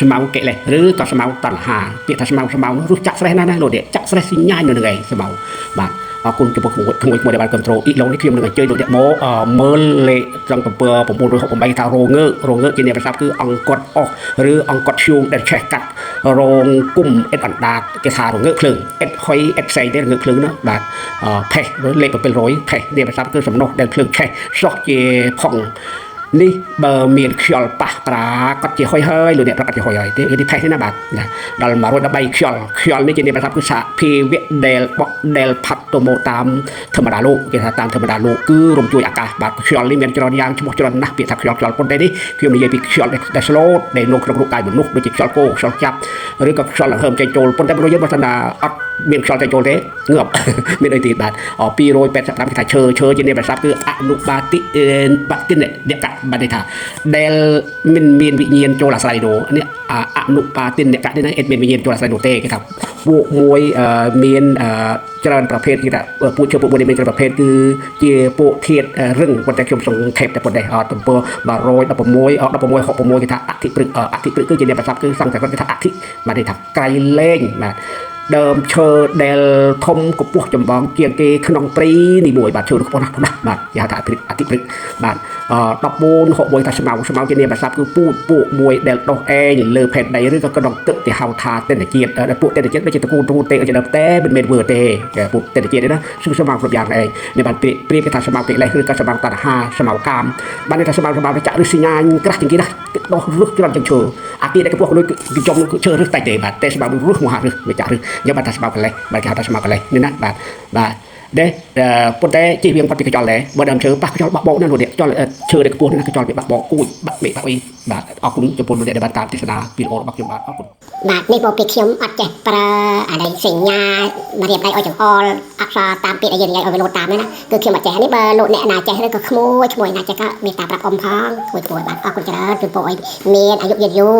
ស្មៅកិលេសឬក៏ស្មៅតណ្ហាពាក្យថាស្មៅនោះរសចាក់ស្រេះណាស់លោកអ្នកចាក់ស្រេះស៊ីញ៉ាញនៅនឹងឯងស្មៅបាទអរគុណចំពោះក្មួយដែលបានគ្រប់គ្រងអ៊ីឡូនេះខ្ញុំនឹងអញ្ជើញលោកអ្នកមកមើលលេខត្រង់968ថារងើកជាអ្នកប្រសាទគឺអង្គត់អស់ឬអង្គត់ឈូងដែលឆេះកាត់រងគុំអិតអណ្ដាតគេថារងើកភ្លើងអិតហុយអិតផ្សេងទេរងើកភ្លើងនោះបាទផេះលេខ700ផេះអ្នកប្រសាទគឺសំណុះដែលភ្លើងឆេះសោះជាផុងនេះបើមានខ្យល់ប៉ះប្រាគាត់ជាហុយហើយលោកអ្នកប្រកាសជាហុយហើយទេនេះផេះទេណាបាទដល់113ខ្យល់នេះជាអ្នកប្រសាទគឺសហភាវៈដែលផាត់ទៅមកតាមធម្មតាលោកគេថាតាមធម្មតាលោកគឺរំជួយអាកាសបាទខ្យល់នេះមានច្រើនយ៉ាងឈ្មោះច្រើនណាស់ពាក្យថាខ្យល់ប៉ុន្តែនេះខ្ញុំនិយាយពីខ្យល់ដែលស្លូតដែលនៅក្នុងរូបកាយមនុស្សដូចជាខ្យល់គោខ្យល់ចាប់ឬក៏ខ្យល់ដង្ហើមចេញចូលប៉ុន្តែមនុស្សយើងបើថាអត់មានខ្យល់ចេញចូលទេងើបមានអីទៀតបាទ285គេថាឈើជាអ្នកប្រសាទគឺអនុបាតិបាតិអ្នកកបាទថាដែលមិនមានវិញ្ញាណចូលអាស្រ័យនោះនេះអនុបាតិអ្នកកនេះអត់មានវិញ្ញាណចូលអាស្រ័យនោះទេគេថាពួកមួយមានច្រើនប្រភេទគេថាពួកឈើពួកមួយមានច្រើនប្រភេទគឺជាពួកធាតុរឹងប៉ុន្តែខ្ញុំសង្ខេបតែប៉ុណ្ណេះទំព័រ11666គេថាអធិព្រឹកគឺជាអ្នកប្រសាទគឺសង្ខេបគេថាអធិបាទថាក្រៃលែងបាទដើមឈើដែលធំកម្ពស់ចម្បងជាងគេក្នុងព្រៃនេះមួយបាទឈើខ្ពស់ណាស់បាទគេហៅថាអធិព្រឹកបាទ1461ថាស្មៅជាអ្នកប្រសាទគឺពួកមួយដែលដុះឯងលើផែនដីឬក៏ក្នុងទឹកគេហៅថាទិន្នជាតិដែលពួកទិន្នជាតិដូចជាតកូលទេជាដើមតែមិនមែនវើទេពួកទិន្នជាតិទេណាគឺស្មៅគ្រប់យ៉ាងឯងនេះបានព្រៀបគេថាស្មៅកិលេសឬក៏ស្មៅតណ្ហាស្មៅកាមបានថាស្មៅចាក់ឬសញ្ញាក្រាស់ជាងគេណាដុះរឹសច្រើនជាងឈើអាគេដែលកម្ពស់ដូចគេចំឈើរឹសតែទេបាទតែស្មៅរឹសមហារឹសវាចាក់រឹសយកបាទថាស្មៅកិលេសបាទគេហៅថាស្មៅកិលេសនេះណាបាទដែរប៉ុន្តែជិះវាគាត់ពីកញ្ចល់ដែរបើដើមឈើប៉ះកញ្ចល់បាក់បោកណាលោកអ្នកកញ្ចល់ឈើដែលខ្ពស់ណាកញ្ចល់វាបាក់បោកគួយបាក់មេបាក់អីបាទអរគុណចំពោះលោកអ្នកដែលបានតាមទស្សនាវីដេអូរបស់ខ្ញុំបាទអរគុណបាទនេះមកពីខ្ញុំអត់ចេះប្រើអានេះសញ្ញាមករៀបដៃឲ្យចង្អុលអក្សរតាមពាក្យដែលយើងនិយាយឲ្យវាលោតតាមហ្នឹងណាគឺខ្ញុំអត់ចេះនេះបើលោកអ្នកណាចេះឬក៏ក្មួយណាចេះក៏មានតាមប្រាប់អ៊ំផងក្មួយបាទអរគុណច្រើនជូនពរឲ្យមានអាយុយឺនយូរ